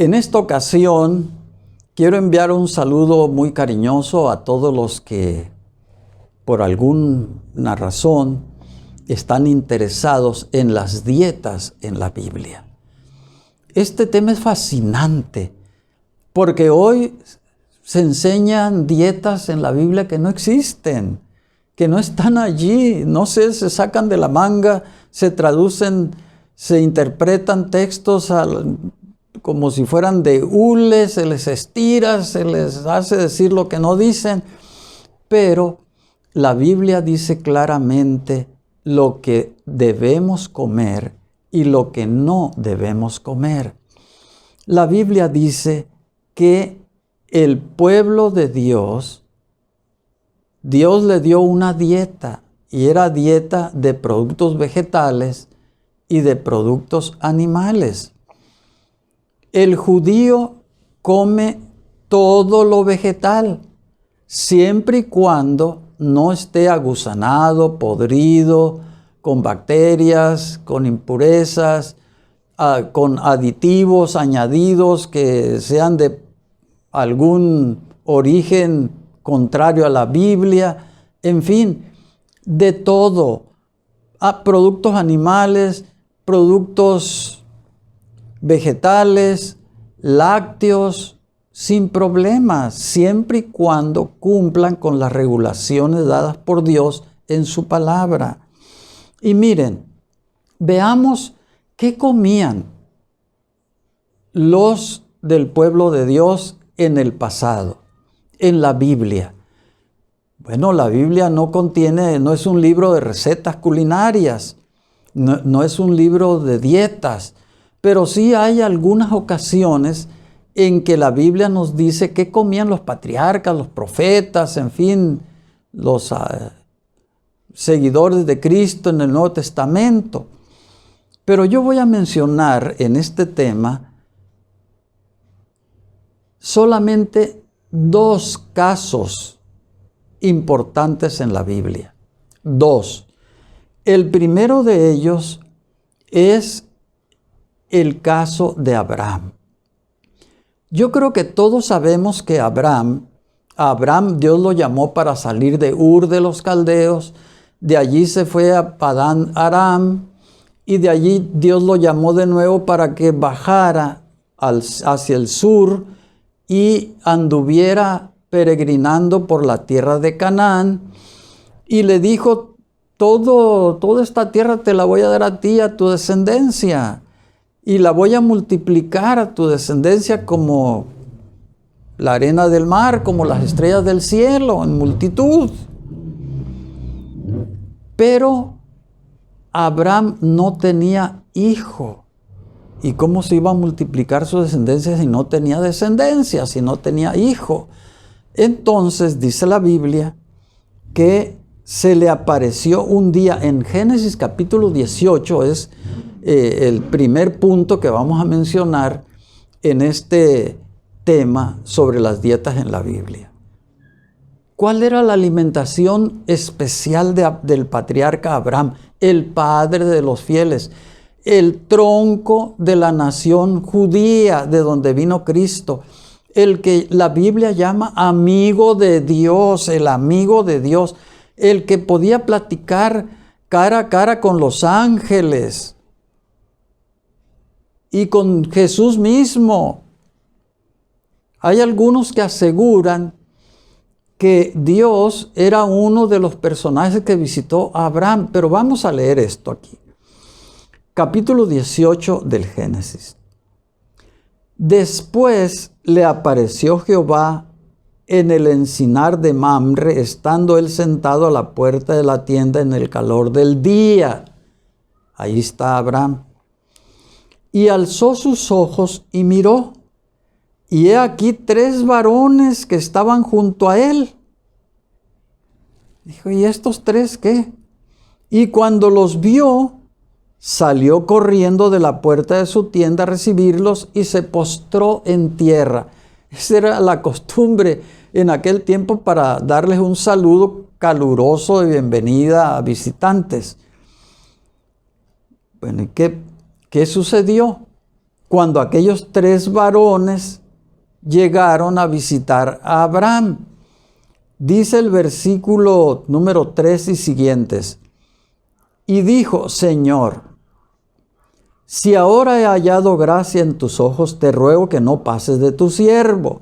En esta ocasión quiero enviar un saludo muy cariñoso a todos los que por alguna razón están interesados en las dietas en la Biblia. Este tema es fascinante porque hoy se enseñan dietas en la Biblia que no existen, que no están allí, no sé, se sacan de la manga, se traducen, se interpretan textos como si fueran de hule, se les estira, se les hace decir lo que no dicen, pero la Biblia dice claramente lo que debemos comer y lo que no debemos comer. La Biblia dice que el pueblo de Dios le dio una dieta, y era dieta de productos vegetales y de productos animales. El judío come todo lo vegetal, siempre y cuando no esté aguzanado, podrido, con bacterias, con impurezas, con aditivos añadidos que sean de algún origen contrario a la Biblia, en fin, de todo. Productos animales, productos vegetales, lácteos, sin problemas, siempre y cuando cumplan con las regulaciones dadas por Dios en su palabra. Y miren, veamos qué comían los del pueblo de Dios en el pasado, en la Biblia. Bueno, la Biblia no es un libro de recetas culinarias, no es un libro de dietas, pero sí hay algunas ocasiones en que la Biblia nos dice qué comían los patriarcas, los profetas, en fin, los seguidores de Cristo en el Nuevo Testamento. Pero yo voy a mencionar en este tema solamente dos casos importantes en la Biblia. Dos. El primero de ellos es el caso de Abraham. Yo creo que todos sabemos que Abraham Dios lo llamó para salir de Ur de los Caldeos, de allí se fue a Padán Aram, y de allí Dios lo llamó de nuevo para que bajara hacia el sur y anduviera peregrinando por la tierra de Canaán, y le dijo, toda esta tierra te la voy a dar a ti y a tu descendencia, y la voy a multiplicar a tu descendencia como la arena del mar, como las estrellas del cielo, en multitud. Pero Abraham no tenía hijo. ¿Y cómo se iba a multiplicar su descendencia si no tenía descendencia, si no tenía hijo? Entonces dice la Biblia que se le apareció un día en Génesis capítulo 18, es el primer punto que vamos a mencionar en este tema sobre las dietas en la Biblia. ¿Cuál era la alimentación especial del patriarca Abraham, el padre de los fieles, el tronco de la nación judía de donde vino Cristo, el que la Biblia llama amigo de Dios, el amigo de Dios, el que podía platicar cara a cara con los ángeles y con Jesús mismo? Hay algunos que aseguran que Dios era uno de los personajes que visitó a Abraham, pero vamos a leer esto aquí. Capítulo 18 del Génesis. Después le apareció Jehová en el encinar de Mamre, estando él sentado a la puerta de la tienda en el calor del día. Ahí está Abraham. Y alzó sus ojos y miró, y he aquí 3 varones que estaban junto a él. Dijo, ¿y estos 3 qué? Y cuando los vio, salió corriendo de la puerta de su tienda a recibirlos y se postró en tierra. Esa era la costumbre en aquel tiempo para darles un saludo caluroso de bienvenida a visitantes. Bueno, ¿y qué sucedió? cuando aquellos 3 varones llegaron a visitar a Abraham. Dice el versículo número 3 y siguientes: y dijo: Señor, si ahora he hallado gracia en tus ojos, te ruego que no pases de tu siervo,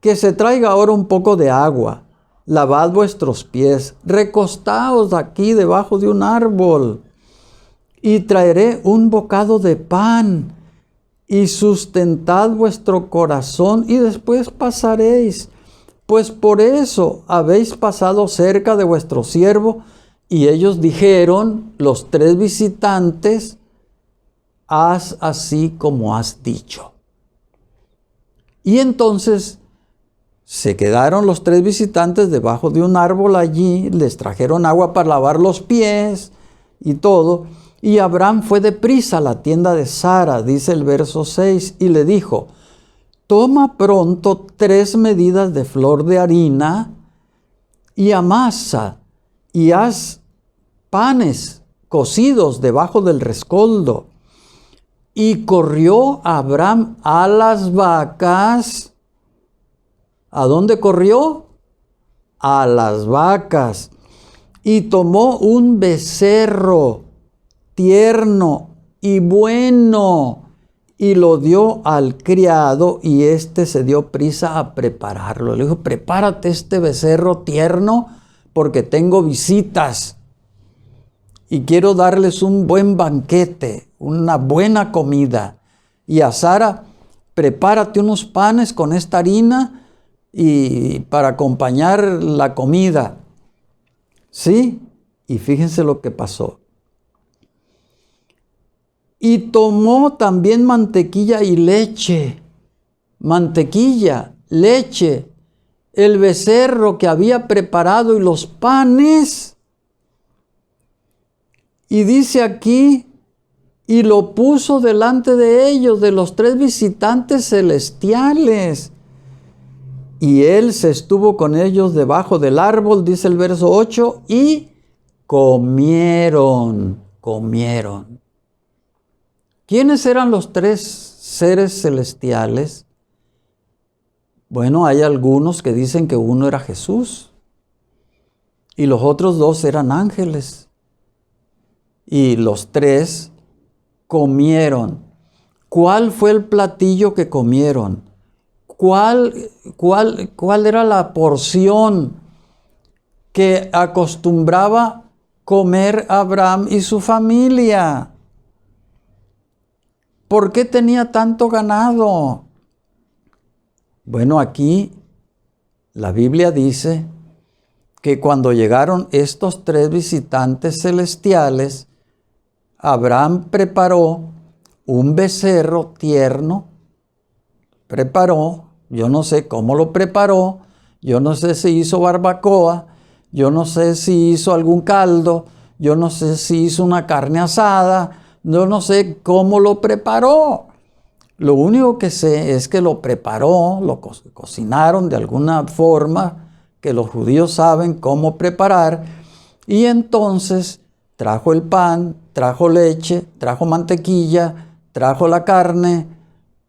que se traiga ahora un poco de agua, lavad vuestros pies, recostaos aquí debajo de un árbol, y traeré un bocado de pan, y sustentad vuestro corazón, y después pasaréis, pues por eso habéis pasado cerca de vuestro siervo. Y ellos dijeron, los 3 visitantes: haz así como has dicho. Y entonces se quedaron los 3 visitantes debajo de un árbol allí, les trajeron agua para lavar los pies y todo. Y Abraham fue deprisa a la tienda de Sara, dice el verso 6, y le dijo: toma pronto 3 medidas de flor de harina y amasa y haz panes cocidos debajo del rescoldo. Y corrió Abraham a las vacas. ¿A dónde corrió? A las vacas. Y tomó un becerro tierno y bueno, y lo dio al criado, y éste se dio prisa a prepararlo. Le dijo: prepárate este becerro tierno, porque tengo visitas y quiero darles un buen banquete, una buena comida. Y a Sara: prepárate unos panes con esta harina y para acompañar la comida. ¿Sí? Y fíjense lo que pasó. Y tomó también mantequilla y leche. Mantequilla, leche, el becerro que había preparado y los panes. Y dice aquí: y lo puso delante de ellos, de los 3 visitantes celestiales. Y él se estuvo con ellos debajo del árbol, dice el verso 8, y comieron. ¿Quiénes eran los 3 seres celestiales? Bueno, hay algunos que dicen que uno era Jesús y los otros 2 eran ángeles. Y los 3 comieron. ¿Cuál fue el platillo que comieron? ¿Cuál era la porción que acostumbraba comer Abraham y su familia? ¿Por qué tenía tanto ganado? Bueno, aquí la Biblia dice que cuando llegaron estos 3 visitantes celestiales, Abraham preparó un becerro tierno. Yo no sé cómo lo preparó, yo no sé si hizo barbacoa, yo no sé si hizo algún caldo, yo no sé si hizo una carne asada, yo no sé cómo lo preparó. Lo único que sé es que lo preparó, lo cocinaron de alguna forma que los judíos saben cómo preparar, y entonces trajo el pan, trajo leche, trajo mantequilla, trajo la carne,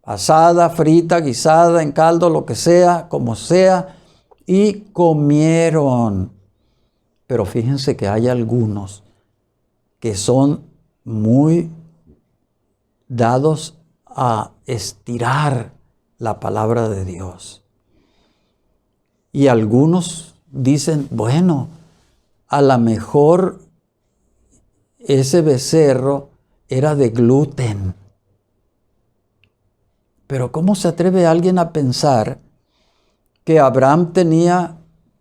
asada, frita, guisada, en caldo, lo que sea, como sea, y comieron. Pero fíjense que hay algunos que son muy dados a estirar la palabra de Dios. Y algunos dicen: bueno, a lo mejor ese becerro era de gluten. Pero ¿cómo se atreve alguien a pensar que Abraham tenía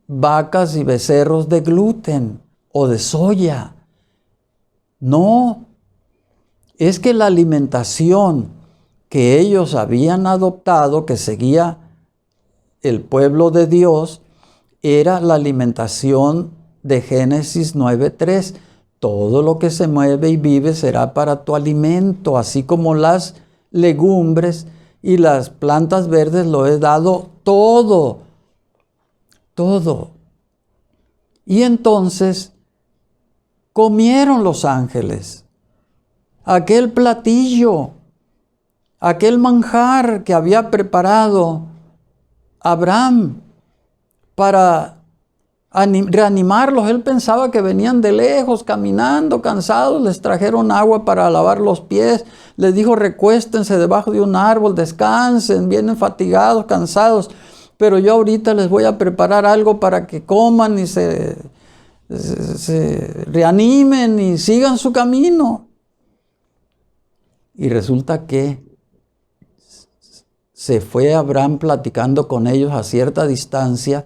vacas y becerros de gluten o de soya? No, es que la alimentación que ellos habían adoptado, que seguía el pueblo de Dios, era la alimentación de Génesis 9:3. Todo lo que se mueve y vive será para tu alimento, así como las legumbres y las plantas verdes lo he dado todo. Y entonces comieron los ángeles aquel platillo aquel manjar que había preparado Abraham para reanimarlos. Él pensaba que venían de lejos, caminando, cansados. Les trajeron agua para lavar los pies. Les dijo, recuéstense debajo de un árbol, descansen, vienen fatigados, cansados. Pero yo ahorita les voy a preparar algo para que coman y se reanimen y sigan su camino. Y resulta que se fue Abraham platicando con ellos a cierta distancia,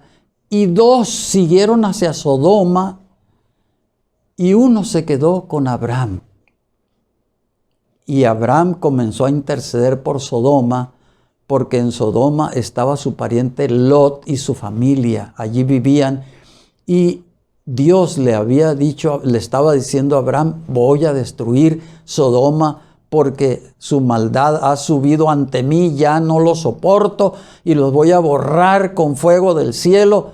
y 2 siguieron hacia Sodoma, y 1 se quedó con Abraham. Y Abraham comenzó a interceder por Sodoma, porque en Sodoma estaba su pariente Lot y su familia. Allí vivían, y Dios le había dicho, le estaba diciendo a Abraham, voy a destruir Sodoma porque su maldad ha subido ante mí, ya no lo soporto y los voy a borrar con fuego del cielo.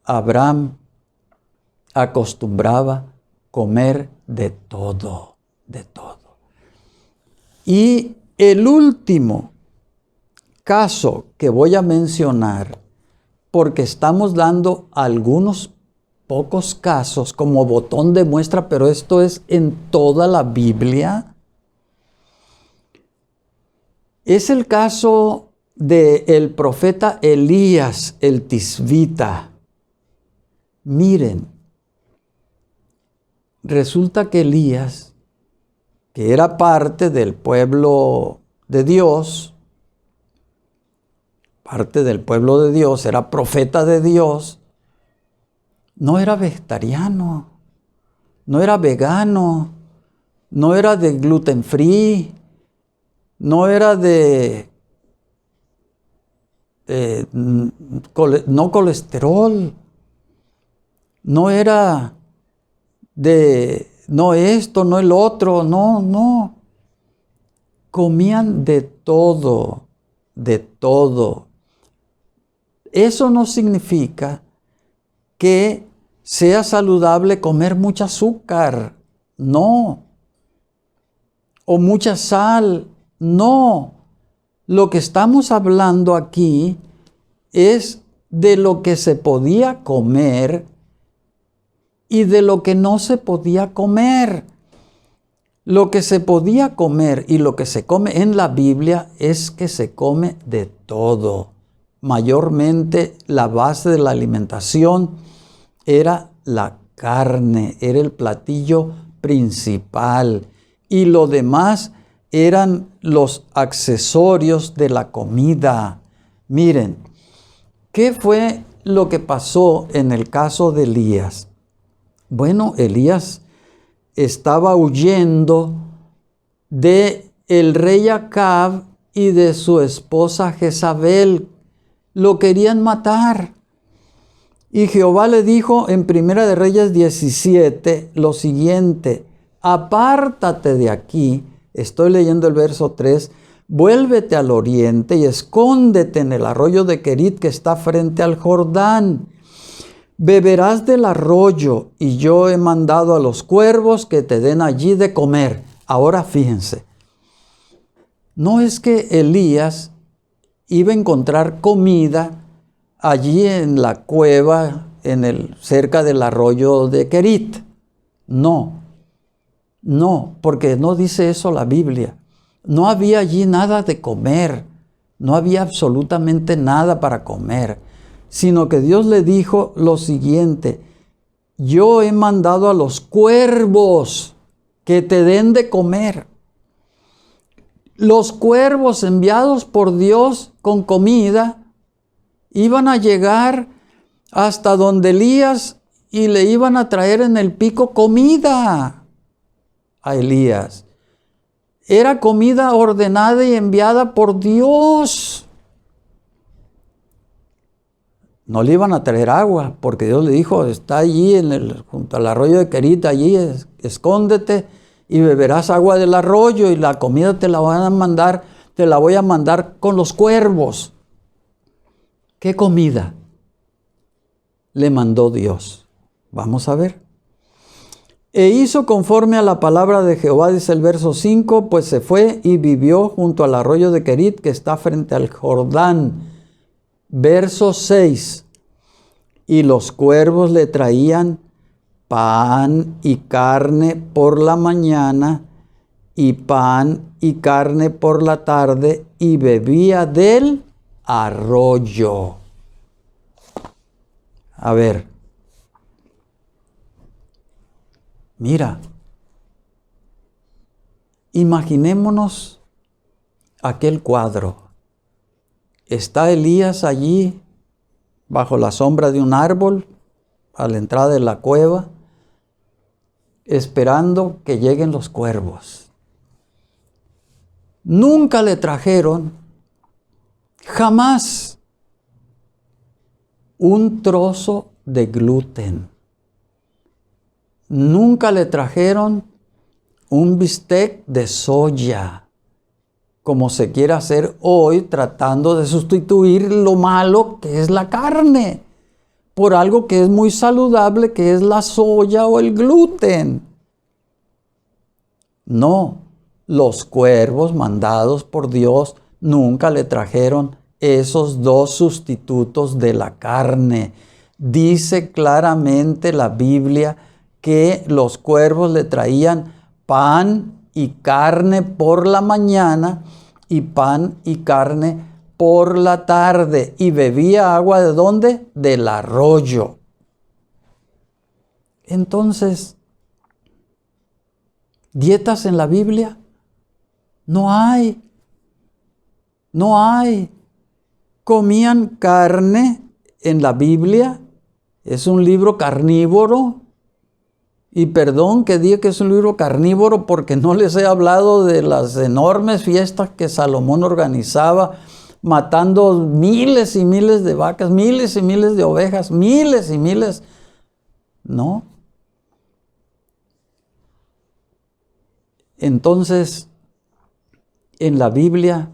Abraham acostumbraba comer de todo, de todo. Y el último caso que voy a mencionar, porque estamos dando algunos pocos casos como botón de muestra, pero esto es en toda la Biblia, es el caso del profeta Elías el Tisbita. Miren, resulta que Elías, que era parte del pueblo de Dios, era profeta de Dios, no era vegetariano, no era vegano, no era de gluten free, no era de no colesterol, no era de no esto, no el otro, no. Comían de todo, de todo. Eso no significa que sea saludable comer mucho azúcar, no. O mucha sal, no. Lo que estamos hablando aquí es de lo que se podía comer y de lo que no se podía comer. Lo que se podía comer y lo que se come en la Biblia es que se come de todo. Mayormente la base de la alimentación era la carne, era el platillo principal, y lo demás eran los accesorios de la comida. Miren, ¿qué fue lo que pasó en el caso de Elías? Bueno, Elías estaba huyendo de el rey Acab y de su esposa Jezabel. Lo querían matar. Y Jehová le dijo en Primera de Reyes 17 lo siguiente: apártate de aquí, estoy leyendo el verso 3, vuélvete al oriente y escóndete en el arroyo de Querit que está frente al Jordán. Beberás del arroyo, y yo he mandado a los cuervos que te den allí de comer. Ahora fíjense, no es que Elías iba a encontrar comida allí en la cueva, cerca del arroyo de Querit. No, porque no dice eso la Biblia. No había allí nada de comer, no había absolutamente nada para comer, sino que Dios le dijo lo siguiente: yo he mandado a los cuervos que te den de comer. Los cuervos enviados por Dios con comida iban a llegar hasta donde Elías y le iban a traer en el pico comida a Elías. Era comida ordenada y enviada por Dios. No le iban a traer agua, porque Dios le dijo: está allí junto al arroyo de Querit, allí escóndete y beberás agua del arroyo, y la comida te la voy a mandar con los cuervos. ¿Qué comida le mandó Dios? Vamos a ver. E hizo conforme a la palabra de Jehová, dice el verso 5, pues se fue y vivió junto al arroyo de Querit, que está frente al Jordán. Verso 6, y los cuervos le traían pan y carne por la mañana, y pan y carne por la tarde, y bebía del arroyo. A ver, mira, imaginémonos aquel cuadro. Está Elías allí bajo la sombra de un árbol a la entrada de la cueva, esperando que lleguen los cuervos. Nunca le trajeron, jamás, un trozo de gluten. Nunca le trajeron un bistec de soya, como se quiere hacer hoy, tratando de sustituir lo malo que es la carne por algo que es muy saludable, que es la soya o el gluten. No, los cuervos mandados por Dios nunca le trajeron esos dos sustitutos de la carne. Dice claramente la Biblia que los cuervos le traían pan y carne por la mañana y pan y carne por la tarde, y bebía agua ¿de dónde? Del arroyo. Entonces, ¿dietas en la Biblia? No hay. No hay. Comían carne en la Biblia. Es un libro carnívoro. Y perdón que diga que es un libro carnívoro porque no les he hablado de las enormes fiestas que Salomón organizaba, matando miles y miles de vacas, miles y miles de ovejas, miles y miles. No. Entonces, en la Biblia,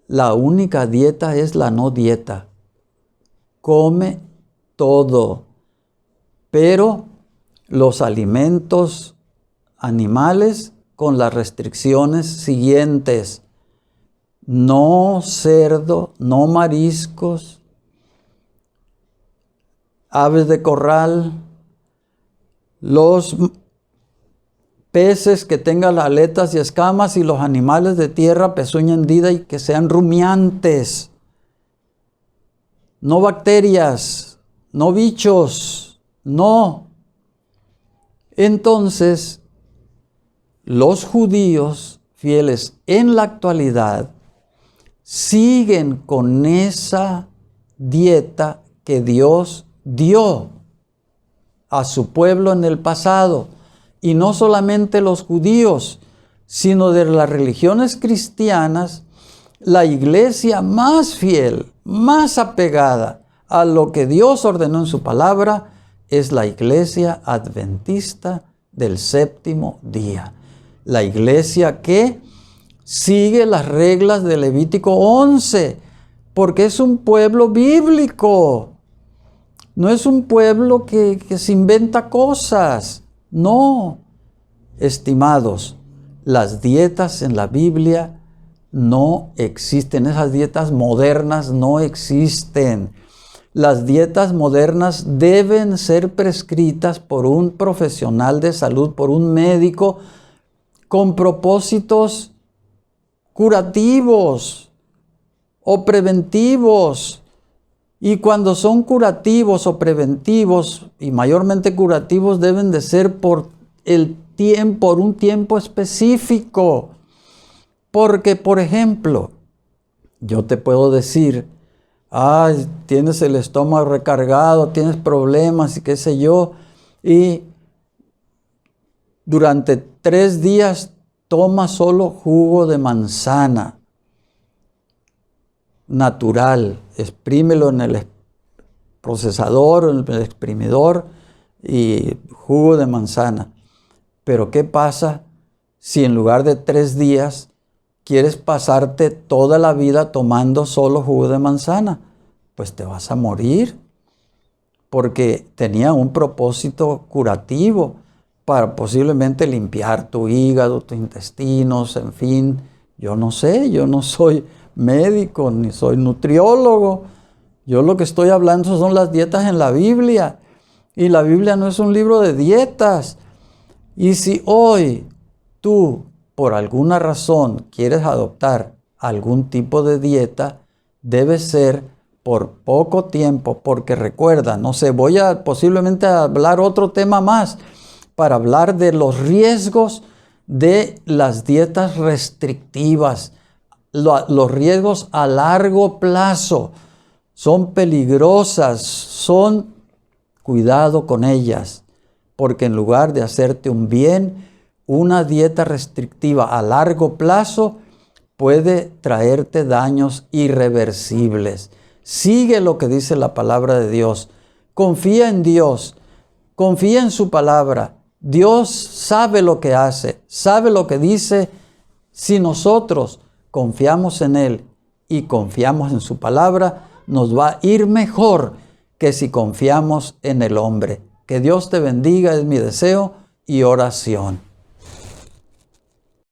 la única dieta es la no dieta. Come todo, pero los alimentos animales con las restricciones siguientes: no cerdo, no mariscos, aves de corral, los peces que tengan aletas y escamas, y los animales de tierra, pezuña hendida y que sean rumiantes. No bacterias, no bichos, no. Entonces, los judíos fieles en la actualidad siguen con esa dieta que Dios dio a su pueblo en el pasado. Y no solamente los judíos, sino de las religiones cristianas, la iglesia más fiel, más apegada a lo que Dios ordenó en su palabra, es la iglesia adventista del séptimo día. La iglesia que sigue las reglas de Levítico 11, porque es un pueblo bíblico. No es un pueblo que se inventa cosas. No, estimados, las dietas en la Biblia no existen. Esas dietas modernas no existen. Las dietas modernas deben ser prescritas por un profesional de salud, por un médico, con propósitos curativos o preventivos. Y cuando son curativos o preventivos, y mayormente curativos, deben de ser por un tiempo específico. Porque, por ejemplo, yo te puedo decir, ay, tienes el estómago recargado, tienes problemas y qué sé yo, y durante 3 días toma solo jugo de manzana natural, exprímelo en el procesador, en el exprimidor, y jugo de manzana. Pero ¿qué pasa si en lugar de 3 días quieres pasarte toda la vida tomando solo jugo de manzana? Pues te vas a morir, porque tenía un propósito curativo. para posiblemente limpiar tu hígado, tus intestinos, en fin. Yo no sé, yo no soy médico ni soy nutriólogo. Yo lo que estoy hablando son las dietas en la Biblia. Y la Biblia no es un libro de dietas. Y si hoy tú, por alguna razón, quieres adoptar algún tipo de dieta, debe ser por poco tiempo, porque recuerda, no sé, voy a posiblemente hablar otro tema más para hablar de los riesgos de las dietas restrictivas, los riesgos a largo plazo. Son peligrosas, cuidado con ellas, porque en lugar de hacerte un bien, una dieta restrictiva a largo plazo puede traerte daños irreversibles. Sigue lo que dice la palabra de Dios. Confía en Dios. Confía en su palabra. Dios sabe lo que hace, sabe lo que dice. Si nosotros confiamos en Él y confiamos en su palabra, nos va a ir mejor que si confiamos en el hombre. Que Dios te bendiga, es mi deseo y oración.